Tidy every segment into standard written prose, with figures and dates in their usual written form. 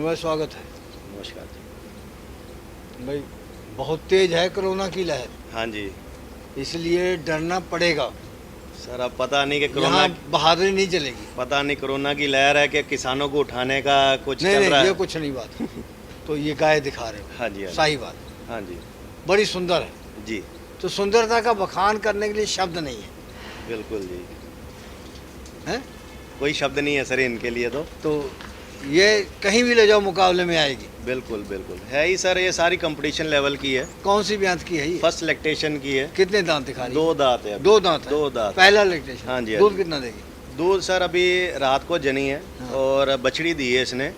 भाई स्वागत है। नमस्कार जी। भाई बहुत तेज है कोरोना की लहर, हाँ जी इसलिए डरना पड़ेगा। सर, अब पता नहीं कि कोरोना यहाँ बहादुरी नहीं चलेगी। पता नहीं कोरोना की लहर है कि किसानों को उठाने का कुछ नहीं चल रहा नहीं, ये है। कुछ नहीं बात। तो ये गाय दिखा रहे हो, हाँ जी, हाँ जी। सही बात, हाँ जी बड़ी सुंदर है। जी, तो सुंदरता का बखान करने के लिए शब्द नहीं है, बिल्कुल जी। हैं? कोई शब्द नहीं है सर इनके लिए तो ये कहीं भी ले जाओ मुकाबले में आएगी। बिल्कुल बिल्कुल है ही सर। ये सारी कंपटीशन लेवल की है। कौन सी ब्यांत की है ये? फर्स्ट लैक्टेशन की है। कितने दांत दिखा रही है? 2 दांत है अभी। 2 दांत है। 2 दांत। पहला लैक्टेशन। हाँ जी, हाँ दूध जी। कितना देगी? दूध सर अभी रात को जनी है हाँ। और बछड़ी दी है इसने।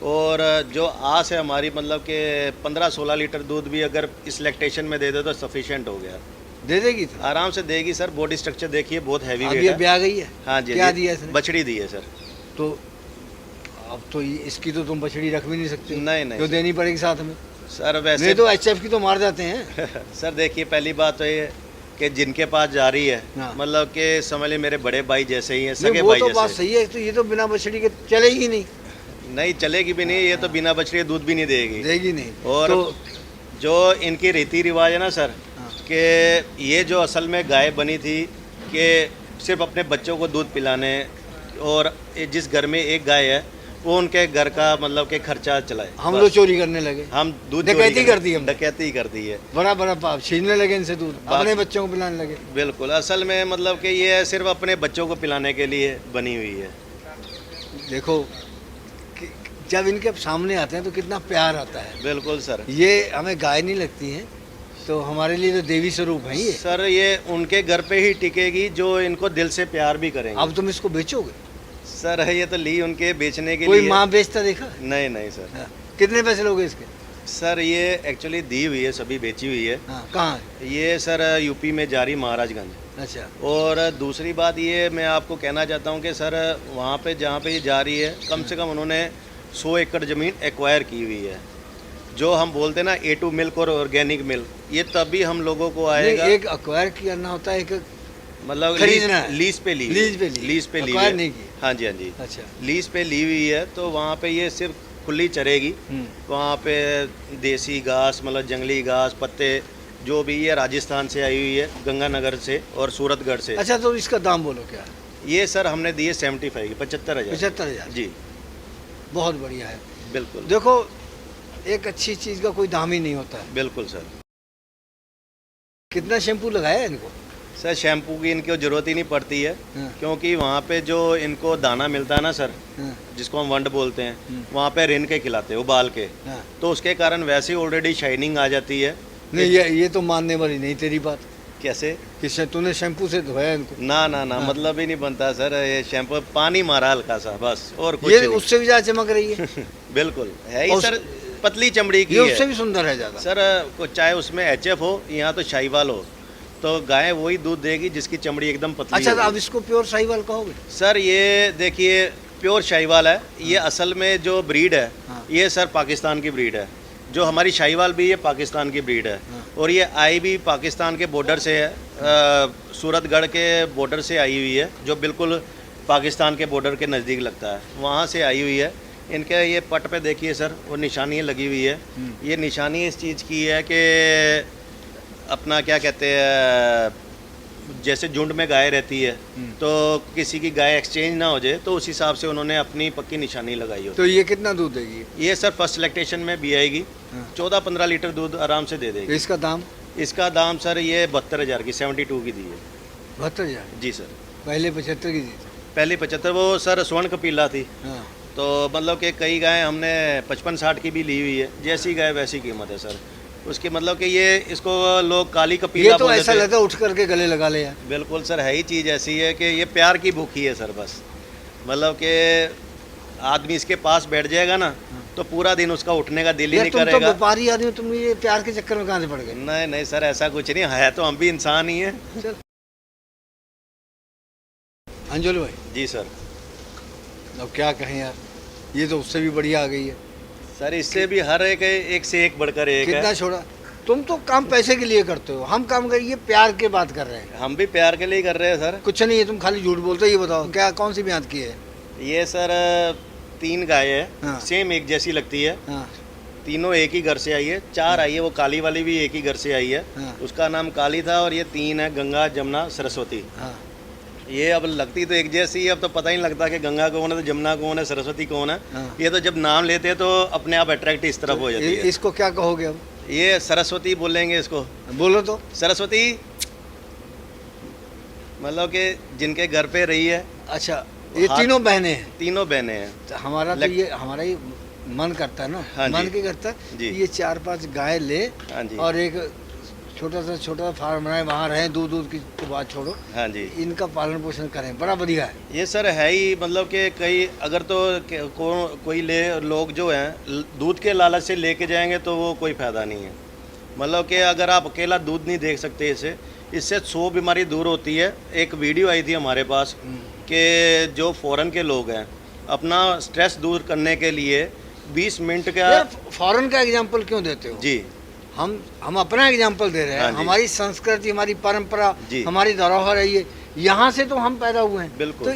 और जो आस है हमारी, मतलब कि 15-16 लीटर दूध भी अगर इस लैक्टेशन में दे दे तो सफिशिएंट हो गया। दे देगी तो? आराम से देगी सर। बॉडी स्ट्रक्चर देखिए, बहुत हैवी अब वेट ये है। ब्याह गई है? हाँ जी, क्या जी। दिया इसने? बछड़ी दी है सर। तो अब तो इसकी तो तुम बछड़ी रख भी नहीं सकते। नहीं, नहीं जो सर। देनी पड़ेगी साथ में। सर वैसे नहीं तो एचएफ की तो मार जाते हैं। सर देखिए, पहली बात तो ये कि जिनके पास जा रही है, हाँ। मतलब कि समझ लीजिए मेरे बड़े भाई जैसे ही हैं, नहीं, सगे वो भाई तो बात जैसे। सही है। तो ये तो बिना बछड़ी के चलेगी नहीं, नहीं चलेगी भी नहीं, ये तो बिना बछड़ी के दूध भी नहीं देगी। देगी नहीं। और तो जो इनकी रीति रिवाज है ना सर, हाँ। कि ये जो असल में गाय बनी थी कि सिर्फ अपने बच्चों को दूध पिलाने, और जिस घर में एक गाय है वो उनके घर का मतलब कि खर्चा चलाए। हम बस। लोग चोरी करने लगे, हम दूध डकैती चोरी कर दी हमने। डकैती कर दी है। बड़ा बड़ा पाप छीनने लगे इनसे दूध, बात- अपने बच्चों को पिलाने लगे। बिल्कुल, असल में मतलब कि ये सिर्फ अपने बच्चों को पिलाने के लिए बनी हुई है। देखो कि जब इनके सामने आते हैं तो कितना प्यार आता है। बिल्कुल सर। ये हमें गाय नहीं लगती है, तो हमारे लिए तो देवी स्वरूप है ये। सर ये उनके घर पे ही टिकेगी जो इनको दिल से प्यार भी करेंगे। अब तुम इसको बेचोगे? सर ये तो ली उनके बेचने के कोई लिए। माँ बेचता देखा? नहीं नहीं सर। हाँ। कितने पैसे लोगे इसके? सर ये एक्चुअली दी हुई है, सभी बेची हुई है। हाँ, कहाँ है? ये सर यूपी में जारी, महाराजगंज। अच्छा। और दूसरी बात ये मैं आपको कहना चाहता हूँ कि सर वहाँ पे जहाँ पे ये जा रही है, कम से कम उन्होंने 100 एकड़ ज़मीन एक्वायर की हुई है। जो हम बोलते हैं ना A2 मिल्क और ऑर्गेनिक मिल्क, ये तभी हम लोगों को आएगा। नहीं, एक अक्वायर करना होता है, एक मतलब खरीदना है। लीज पे ली, लीज पे ली, लीज पे ली acquire है। नहीं की। हाँ जी, हाँ जी। अच्छा। लीज पे ली हुई है, तो वहाँ पे ये सिर्फ खुली चरेगी। वहाँ पे देसी घास, मतलब जंगली घास, पत्ते, जो भी ये राजस्थान से आई हुई है, गंगानगर से और सूरतगढ़ से। अच्छा, तो इसका दाम बोलो क्या है? ये सर हमने दिए 75 की, 75,000। 75,000। जी बहुत बढ़िया है। बिल्कुल। देखो, एक अच्छी चीज़ का कोई दाम ही नहीं होता है। बिल्कुल सर। कितना शैम्पू लगाया है इनको? सर शैम्पू की इनको ज़रूरत ही नहीं पड़ती है, हाँ। क्योंकि वहाँ पे जो इनको दाना मिलता है ना सर, हाँ, जिसको हम वंड बोलते हैं, वहाँ पे रिन के खिलाते हैं, उबाल के। हाँ। तो उसके कारण वैसे ही ऑलरेडी शाइनिंग आ जाती है। नहीं, ये तो मानने वाली नहीं तेरी बात कैसे? कि तूने शैम्पू से धोया इनको। ना ना ना, हाँ। मतलब ही नहीं बनता सर। ये शैम्पू पानी मारा हल्का सा, बस, और कुछ ये नहीं। उससे भी ज़्यादा चमक रही है। बिल्कुल है ही और सर, पतली चमड़ी की ये है उससे भी सुंदर है ज़्यादा। सर। चाहे उसमें HF हो या तो शाहीवाल हो, तो गाय वही दूध देगी जिसकी चमड़ी एकदम पतली अच्छा, तो होगी। अब इसको प्योर साहिवाल कहोगे? सर ये देखिए, प्योर शाहीवाल है ये। असल में जो ब्रीड है, हाँ। ये सर पाकिस्तान की ब्रीड है। जो हमारी शाहीवाल भी ये पाकिस्तान की ब्रीड है। हाँ। और ये आई भी पाकिस्तान के बॉर्डर से है, सूरतगढ़ के बॉर्डर से आई हुई है, जो बिल्कुल पाकिस्तान के बॉर्डर के नज़दीक लगता है, वहाँ से आई हुई है। इनके ये पट पे देखिए सर, वो निशानी लगी हुई है। ये निशानी इस चीज़ की है कि अपना क्या कहते हैं, जैसे झुंड में गाय रहती है, तो किसी की गाय एक्सचेंज ना हो जाए, तो उस हिसाब से उन्होंने अपनी पक्की निशानी लगाई हो। तो ये कितना दूध देगी? ये सर फर्स्ट लैक्टेशन में भी आएगी। हाँ। 14-15 लीटर दूध आराम से दे तो देगी। इसका दाम? इसका दाम सर ये 72,000 की, 72 की दी है। 72,000? जी सर। पहले 75 की दी थी। पहले 75, वो सर स्वर्ण कपिला थी। हाँ। तो मतलब कि कई गाय हमने 55-60 की भी ली हुई है। जैसी गाय वैसी कीमत है सर उसकी। मतलब कि ये इसको लोग काली कपिला ये तो बोल ऐसा देते हैं। लगता है उठ करके गले लगा ले यार। बिल्कुल सर, है ही चीज़ ऐसी है कि ये प्यार की भूखी है सर, बस। मतलब कि आदमी इसके पास बैठ जाएगा ना, तो पूरा दिन उसका उठने का दिल ही यार नहीं तुम तो करेगा। व्यापारी आदमी हो, तुम ये प्यार के चक्कर में कहाँ से पड़ गए? नहीं नहीं सर, ऐसा कुछ नहीं है, तो हम भी इंसान ही हैं। चल अंजुल भाई, जी सर। अब क्या कहें यार, ये तो उससे भी बढ़िया आ गई है। सर इससे भी हर एक से एक बढ़कर एक कितना है। छोड़ा? तुम तो काम पैसे के लिए करते हो, हम काम कर ये प्यार के बात कर रहे हैं। हम भी प्यार के लिए ही कर रहे हैं सर। कुछ नहीं है, तुम खाली झूठ बोलते हो। ये बताओ क्या, कौन सी ब्यांत की है? ये सर 3 गाय है, हाँ। सेम एक जैसी लगती है, हाँ तीनों एक ही घर से आई है। 4 आई है, वो काली वाली भी एक ही घर से आई है, हाँ। उसका नाम काली था। और ये 3 है, गंगा, जमुना, सरस्वती। हाँ ये अब लगती तो एक जैसी है, अब तो पता ही नहीं लगता कि गंगा कौन है, तो जमुना कौन है, सरस्वती कौन है। हाँ। ये तो जब नाम लेते हैं तो अपने आप अट्रैक्ट इस तरफ हो जाती है। इसको क्या कहोगे अब? ये सरस्वती बोलेंगे इसको। बोलो तो। सरस्वती मतलब कि जिनके घर पे रही है। अच्छा, ये हाथ- तीनों बहनें हैं। तीनों बहनें हैं। तो हमारा तो ये हमारा ही मन करता है ना, हाँ जी। मन के करता है जी। कि ये 4-5 गाय ले हाँ जी। और एक छोटा सा फार्म बनाए, वहाँ रहें, दूध की तो बात छोड़ो, हाँ जी। इनका पालन पोषण करें, बड़ा बढ़िया है। ये सर है ही, मतलब कि कई अगर तो कोई ले लोग जो हैं दूध के लालच से लेके जाएंगे तो वो कोई फ़ायदा नहीं है। मतलब कि अगर आप अकेला दूध नहीं देख सकते इससे 100 बीमारी दूर होती है। एक वीडियो आई थी हमारे पास कि जो फ़ॉरेन के लोग हैं अपना स्ट्रेस दूर करने के लिए 20 मिनट का। यार फॉरेन का एग्जाम्पल क्यों देते हो? जी। हम अपना एग्जाम्पल दे रहे हैं। हाँ जी। हमारी संस्कृति, हमारी परंपरा, जी। हमारी धरोहर है ये, यहाँ से तो हम पैदा हुए हैं। बिल्कुल। तो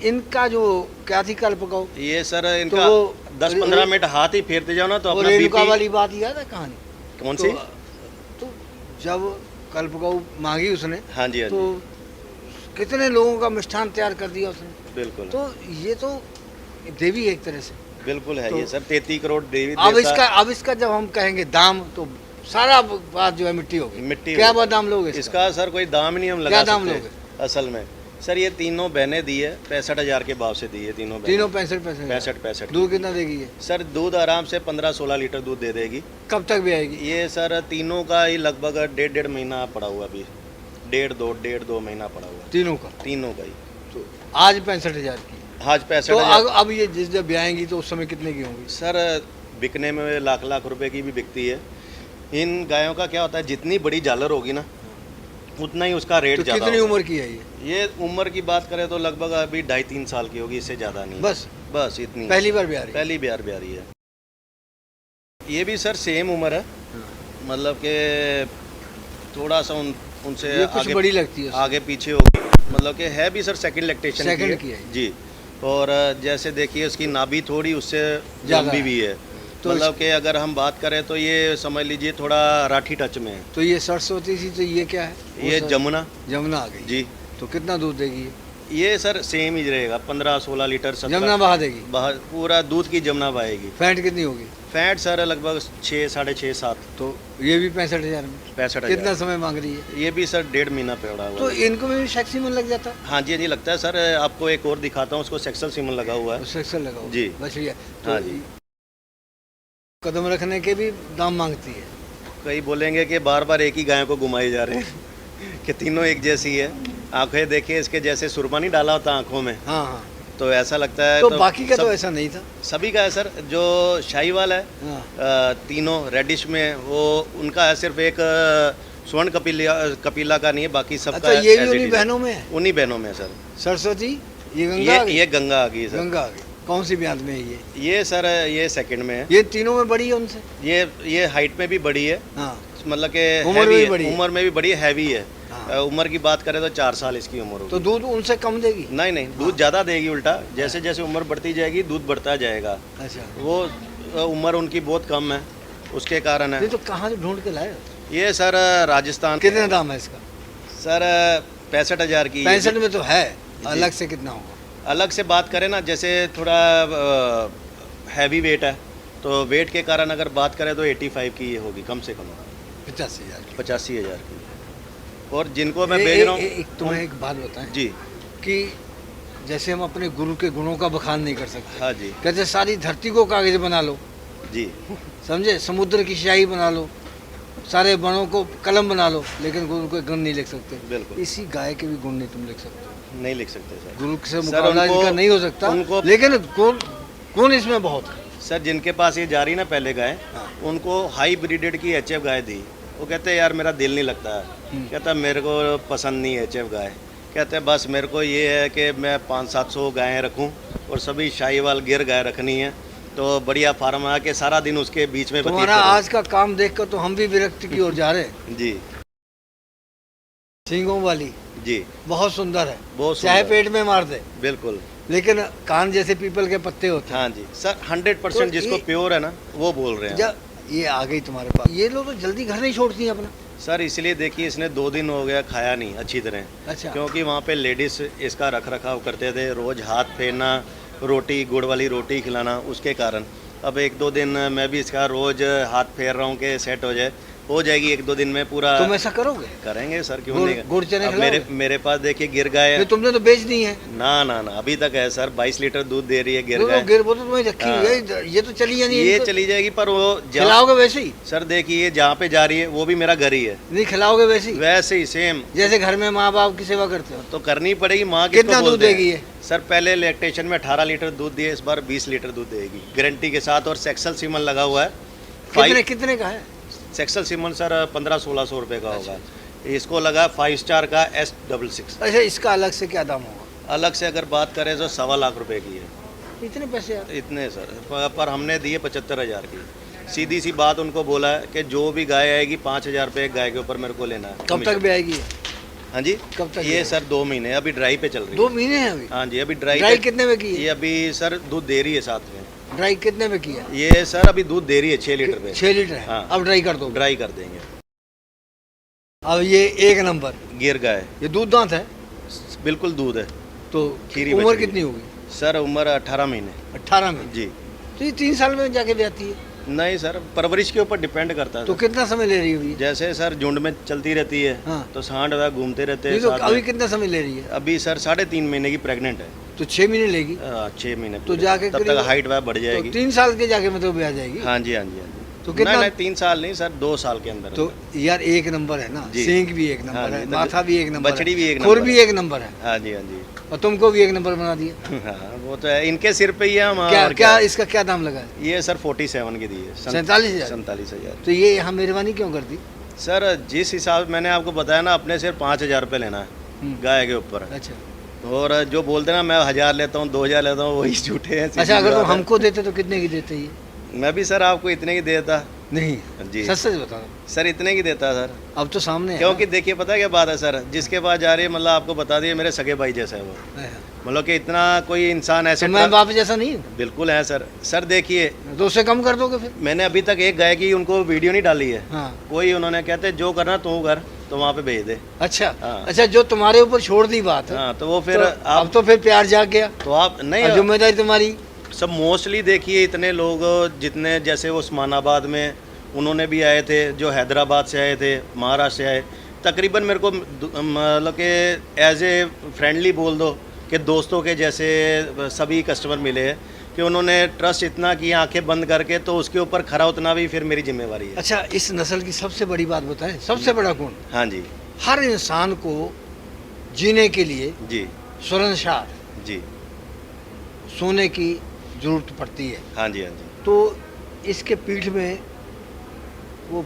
इनका जो क्या थी कल्पकौ, ये सर इनका वो 10-15 मिनट हाथ ही फेरते जाओ ना तो वो अपना रेणुका बीपी। वाली बात याद है कहानी? कौन सी? तो जब कल्पकौ मांगी उसने, हाँ जी, हाँ तो कितने लोगों का मिष्ठान तैयार कर दिया उसने। जी, बिल्कुल। तो ये तो देवी है एक तरह से। बिल्कुल है तो ये सर, 33 करोड़ देवी अब देवता। इसका जब हम कहेंगे दाम, तो सारा बात जो है मिट्टी होगी। मिट्टी क्या होगी। बात दाम लोगे इसका सर कोई दाम ही नहीं हम लगा क्या दाम सकते लोगे? असल में सर ये तीनों बहनें दी है 65,000 के भाव से दी है तीनों बहनें। तीनों 65 65 दूध कितना देगी ये? सर दूध आराम से 15-16 लीटर दूध दे देगी। कब तक भी आएगी? ये सर तीनों का ही लगभग 1.5 महीना पड़ा हुआ अभी, 1.5-2 महीना पड़ा हुआ तीनों का? तीनों का ही। तो आज 65,000 की। आज 65,000। तो अब ये जब ब्याएंगी तो उस समय कितने की होंगी? सर बिकने में लाख रुपए की भी बिकती है। इन गायों का क्या होता है, जितनी बड़ी झालर होगी ना उतना ही उसका रेट तो ज़्यादा कितनी होगा। उम्र की है ये? ये उम्र की बात करें तो लगभग अभी 2.5-3 साल की होगी, इससे ज़्यादा नहीं। बस इतनी। पहली बार ब्याह रही? पहली ब्याह रही है। ये भी सर सेम उम्र है, मतलब कि थोड़ा सा उनसे ये कुछ बड़ी लगती है। आगे पीछे होगी, मतलब कि है भी सर सेकंड लैक्टेशन सेकंड की है जी। और जैसे देखिए उसकी नाभि थोड़ी उससे ज़्यादा लंबी है। भी है, तो मतलब कि अगर हम बात करें तो ये समझ लीजिए थोड़ा राठी टच में है। तो ये सरस्वती थी, तो ये क्या है? ये जमुना जमुना आ गई जी। तो कितना दूध देगी ये? ये सर सेम ही रहेगा, 15-16 लीटर। जमुना बहा देगी? पूरा दूध की जमुना बहाएगी। फैट कितनी होगी? फैट सर लगभग 6-6.5-7। तो ये भी 65,000 में? 65,000। कितना समय मांग रही है? ये भी सर 1.5 महीना पड़ा हुआ तो है। इनको में भी सेक्सी मन लग जाता? हाँ जी, हाँ जी लगता है सर। आपको एक और दिखाता हूँ, उसको सेक्सुअल सीमन लगा हुआ है। सेक्सर लगा हुआ। जी। बस ये तो हाँ जी। कदम रखने के भी दाम मांगती है। कई बोलेंगे कि बार बार एक ही गायों को घुमाए जा रहे हैं कि तीनों एक जैसी है। आंखें देखिए इसके जैसे सुरमा नहीं डाला होता आंखों में, हाँ हाँ। तो ऐसा लगता है। तो बाकी का तो सब- ऐसा नहीं था। सभी का है सर। जो शाहीवाल है हाँ। तीनों रेडिश में, वो उनका है सिर्फ एक स्वर्ण कपिला का नहीं है, बाकी सबका अच्छा, ये भी as it उन्हीं is। बहनों में है? उन्हीं बहनों में सर। सरस्वती ये गंगा आ गई? ये गंगा आ गई सर। गंगा आ गई। कौन सी ब्याज में है ये? ये सर ये सेकंड में है। ये तीनों में बड़ी है उनसे? ये हाइट में भी बड़ी है, हाँ। मतलब कि उम्र में heavy भी है, बड़ी है। उम्र में भी बड़ी है, हैवी है। हाँ। उम्र की बात करें तो 4 साल इसकी उम्र होगी। तो दूध उनसे कम देगी? नहीं नहीं, दूध ज़्यादा देगी। उल्टा जैसे जैसे उम्र बढ़ती जाएगी दूध बढ़ता जाएगा। अच्छा। वो उम्र उनकी बहुत कम है, उसके कारण ये है। तो कहाँ से ढूंढ के लाए हो? ये सर राजस्थान। कितने दाम है इसका? सर 65,000 की। 65 में तो है, अलग से कितना होगा? अलग से बात करें ना, जैसे थोड़ा हैवी वेट है, तो वेट के कारण अगर बात करें तो 85 की ये होगी कम से कम, 85,000 की। 85,000 की। और जिनको मैं ए- भेज ए- रहा ए- हूँ एक तुम्हें एक बात बताएं जी। कि जैसे हम अपने गुरु के गुणों का बखान नहीं कर सकते, हाँ जी। कहते सारी धरती को कागज बना लो, जी। समझे, समुद्र की स्याही बना लो, सारे वनों को कलम बना लो, लेकिन गुरु के गुण नहीं लिख सकते। बिल्कुल। इसी गाय के भी गुण नहीं तुम लिख सकते। नहीं लिख सकते सर। गुरु से सर, मुकाबला उनको- इनका नहीं हो सकता, उनको- लेकिन गुण इसमें बहुत है। सर जिनके पास ये जा रही ना पहले गाय, हाँ। उनको हाई ब्रीडेड की HF गाय दी। वो कहते हैं यार मेरा दिल नहीं लगता है, कहता मेरे को पसंद नहीं है HF गाय। कहते हैं बस मेरे को ये है कि मैं 500-700 गायें रखूं और सभी शाहीवाल गिर गाय रखनी है, तो बढ़िया फार्म आ के सारा दिन उसके बीच में तुम्हारा करूं। आज का काम देखकर तो हम भी विरक्ति की ओर जा रहे हैं। जी सींगों वाली जी। बहुत सुंदर है, बहुत चाहे सुंदर। पेट में मार दे। बिल्कुल। लेकिन कान जैसे पीपल के पत्ते होते हैं। हाँ जी सर, 100% तो जिसको ये- प्योर है ना वो बोल रहे हैं। जब ये आ गई तुम्हारे पास, ये लोग तो जल्दी घर नहीं छोड़ती हैं अपना। सर इसलिए देखिए, इसने 2 दिन हो गया खाया नहीं अच्छी तरह, अच्छा। क्योंकि वहाँ पे लेडीज़ इसका रख रखाव करते थे, रोज़ हाथ फेरना, रोटी गुड़ वाली रोटी खिलाना, उसके कारण अब 1-2 दिन मैं भी इसका रोज़ हाथ फेर रहा हूँ कि सेट हो जाएगी 1-2 दिन में पूरा। तुम ऐसा करोगे? करेंगे सर, क्यों गुड़- नहीं। गुड़ चने अब खिलाओगे? मेरे पास देखिए गिर गाय ये है। तुमने तो बेच दी है। ना ना ना, अभी तक है सर, 22 लीटर दूध दे रही है गिर वो गाय। वो तो तुम्हें रखी हुई है, ये तो चली जानी है। ये इनको चली जाएगी, पर वो खिलाओगे वैसे ही? सर देखिए जहाँ पे जा रही है वो भी मेरा घर ही है, नहीं खिलाओगे वैसे ही? वैसे ही सेम जैसे घर में माँ बाप की सेवा करते हो। तो करनी पड़ेगी। माँ कितना किसको दूध बोलते हैं? देगी ये? सर पहले लैक्टेशन में 18 लीटर दूध दिए, इस बार 20 लीटर दूध देगी गारंटी के साथ, और सेक्सल सीमन लगा हुआ है। कितने का है? सेक्सल सीमन सर 1500-1600 रुपये का होगा। इसको लगा 5 स्टार का S66। अच्छा, इसका अलग से क्या दाम होगा? अलग से अगर बात करें तो 1.25 लाख रुपए की है। इतने पैसे यार? इतने सर, पर हमने दिए 75,000 की। सीधी सी बात उनको बोला है कि जो भी गाय आएगी 5,000 रुपये एक गाय के ऊपर मेरे को लेना है। कब तक भी आएगी ये? हाँ जी, कब तक ये सर 2 महीने, अभी ड्राई पे चल रही है। 2 महीने हैं अभी? हाँ जी, अभी ड्राई ड्राई पे। कितने में की ये है? अभी सर दूध दे रही है साथ में। ड्राई कितने में की है? ये सर अभी दूध दे रही है 6 लीटर पे। 6 लीटर है। हाँ। अब ड्राई कर दो। ड्राई कर देंगे। अब ये 1 नंबर गिर गाय, ये दूध दांत है बिल्कुल दूध है। तो खीरी उम्र बच रही कितनी है। होगी? सर उम्र 18 महीने। 18 में? जी। तो ये 3 साल में जाके ब्याती है? नहीं सर, परवरिश के ऊपर डिपेंड करता है तो सर। कितना समय ले रही है? जैसे सर झुंड में चलती रहती है, हाँ। तो सांड वह घूमते रहते हैं ये तो साथ अभी में। कितना समय ले रही है? अभी सर 3.5 महीने की प्रेग्नेंट है। तो 6 महीने लेगी? 6 महीने तो पूरे। जाके तब करीब- तक हाइट वह बढ़ तो जाएगी। 3 साल के जाके मतलब ब्याह जाएगी? हाँ जी हाँ जी हाँ जी। तो कितना- नहीं 3 साल नहीं सर, 2 साल के अंदर। तो यार 1 नंबर है ना, जी। सींग भी 1 हाँ नंबर जी, है, तो माथा भी 1 नंबर है, बछड़ी भी 1 खुर नंबर भी है। 1 नंबर है, हाँ जी हाँ जी। और तुमको भी 1 नंबर बना दिया। हाँ वो तो है, इनके सिर पे ही है हम। क्या और क्या इसका क्या दाम लगा है? ये सर 47 की दी है। 47,000? 47,000। तो ये यहाँ मेहरबानी क्यों कर दी? सर जिस हिसाब मैंने आपको बताया ना, अपने सिर्फ 5,000 रुपये लेना है हम्म। गाय के ऊपर, अच्छा। और जो बोलते ना मैं 1,000 लेता हूँ 2,000 लेता हूँ, वही झूठे हैं। सीधी अच्छा, अगर तुम बात है। हमको देते तो कितने की देते ये? मैं भी सर आपको इतने की देता। नहीं जी सच सच बताओ। सर, इतने की देता सर। अब तो सामने है क्योंकि देखिए पता है क्या बात है सर, जिसके पास जा रही है, मतलब आपको बता दिए मेरे सगे भाई जैसा है वो, ना। मतलब कि इतना कोई इंसान ऐसे तो मैं बाप जैसा नहीं हूँ? बिल्कुल है सर। सर देखिए, तो उससे कम कर दोगे फिर? मैंने अभी तक एक गाय की उनको वीडियो नहीं डाली है। हाँ। कोई उन्होंने कहते जो करना तू कर, तो वहाँ पे भेज दे। अच्छा। हाँ। अच्छा, जो तुम्हारे ऊपर छोड़ दी बात है, हाँ, तो वो फिर तो आप अब तो फिर प्यार जाग गया, तो आप नहीं और जिम्मेदारी तुम्हारी। सब मोस्टली देखिए इतने लोग जितने, जैसे वो उस्मानाबाद में उन्होंने भी आए थे, जो हैदराबाद से आए थे, महाराष्ट्र से आए, तकरीबन मेरे को मतलब कि एज ए फ्रेंडली बोल दो कि दोस्तों के जैसे सभी कस्टमर मिले हैं, कि उन्होंने ट्रस्ट इतना किया आंखें बंद करके, तो उसके ऊपर खरा उतना भी फिर मेरी जिम्मेवारी है। अच्छा, इस नस्ल की सबसे बड़ी बात बताएं, सबसे बड़ा गुण, हाँ जी हर इंसान को जीने के लिए जी स्वरनशार जी। सोने की जरूरत पड़ती है। हाँ जी हाँ जी। तो इसके पीठ में वो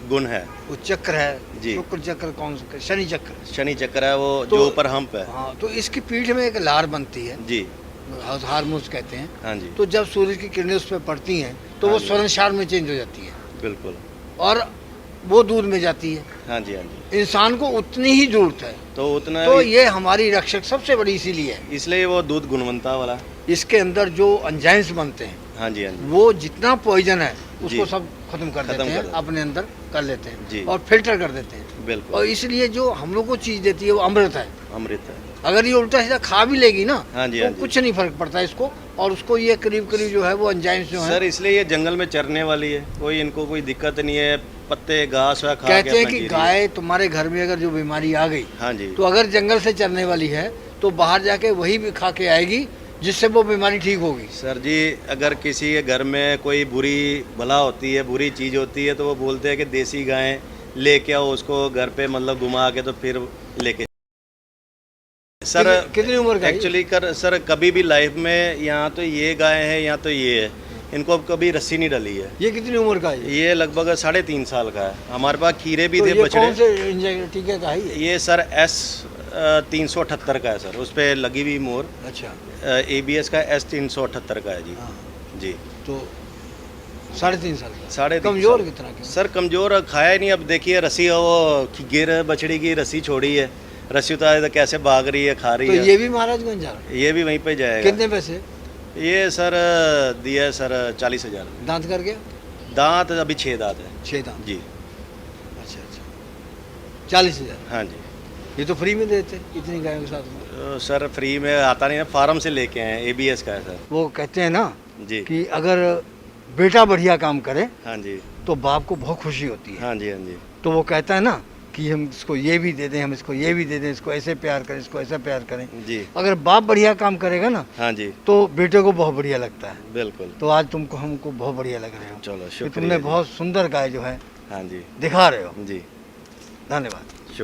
गुण है। वो चक्र है, जी। शुक्र चक्र, कौन सा, शनि चक्र। शनि चक्र है वो, तो- जो ऊपर हम्प है। हाँ, तो इसकी पीठ में एक लार बनती है, जी हारमोन्स कहते हैं। हाँ जी तो जब सूरज की किरणें उस पर पड़ती हैं तो हाँ वो जी। स्वरनशार में चेंज हो जाती है, बिल्कुल। और वो दूध में जाती है। हाँ जी हाँ जी। इंसान को उतनी ही जरूरत है, तो उतना तो ही- ये हमारी रक्षक सबसे बड़ी इसीलिए है। इसलिए वो दूध गुणवत्ता वाला। इसके अंदर जो एंजाइम्स बनते हैं, हाँ जी हाँ जी। वो जितना पॉइजन है उसको जी। सब खत्म कर खत्म देते कर हैं, देते हैं। अपने अंदर कर लेते हैं जी। और फिल्टर कर देते हैं। बिल्कुल और इसलिए जो हम लोग को चीज़ देती है वो अमृत है। अमृत है। अगर ये उल्टा सीधा खा भी लेगी ना, हाँ जी, तो हाँ जी। कुछ नहीं फर्क पड़ता इसको, और उसको ये करीब करीब जो है वो एंजाइम्स जो है, सर इसलिए ये जंगल में चरने वाली है, कोई इनको कोई दिक्कत नहीं है, पत्ते घास खा के कहते हैं अपना कि जी रही है। गाय तुम्हारे घर में अगर जो बीमारी आ गई, हाँ जी तो अगर जंगल से चरने वाली है तो बाहर जाके वही भी खा के आएगी, जिससे वो बीमारी ठीक होगी। सर जी, अगर किसी के घर में कोई बुरी भला होती है, बुरी चीज़ होती है, तो वो बोलते हैं कि देसी गाय लेके आओ, उसको घर पे मतलब घुमा के तो फिर लेके। सर कितनी उम्र का है ये? एक्चुअली कर सर कभी भी लाइफ में, यहाँ तो ये गाय है, यहाँ तो ये है, इनको अब कभी रस्सी नहीं डली है। ये कितनी उम्र का है? ये लगभग 3.5 साल का है। हमारे पास खीरे भी तो थे ये बछड़े। कौन से टीके का है ये? ये सर S 378 का है सर, उस पर लगी हुई मोर। अच्छा। ABS का S 378 का है जी। हाँ, जी तो 3.5 साल का। 3.5 कमजोर साल। कितना क्या? सर कमज़ोर खाया ही नहीं। अब देखिए रस्सी वो गिर बछड़ी की रस्सी छोड़ी है, रस्सी उतारे तो कैसे भाग रही है, खा तो रही है। ये भी महाराजगंज जा रहा है। ये भी वहीं पे जाएगा। कितने पैसे? ये सर दिया है सर 40,000। दांत कर गया? दांत अभी 6 दांत है 6 दांत। जी। अच्छा अच्छा, 40,000। हाँ जी। ये तो फ्री में देते इतनी गायों के साथ में। सर फ्री में आता नहीं है, फार्म से लेके आए हैं, ABS का है सर। वो कहते हैं ना जी। कि अगर बेटा बढ़िया काम करे हाँ जी। तो बाप को बहुत खुशी होती है। हाँ जी। हाँ जी। तो वो कहता है ना कि हम इसको ये भी दे दें, हम इसको ये भी दे दें, इसको ऐसे प्यार करें, इसको ऐसा प्यार करें। जी। अगर बाप बढ़िया काम करेगा ना हाँ जी। तो बेटे को बहुत बढ़िया लगता है। बिल्कुल। तो आज तुमको हमको बहुत बढ़िया लग रहे हो चलो कि शुक्रिया तुमने जी। बहुत सुंदर गाय जो है हाँ जी। दिखा रहे हो। जी। धन्यवाद।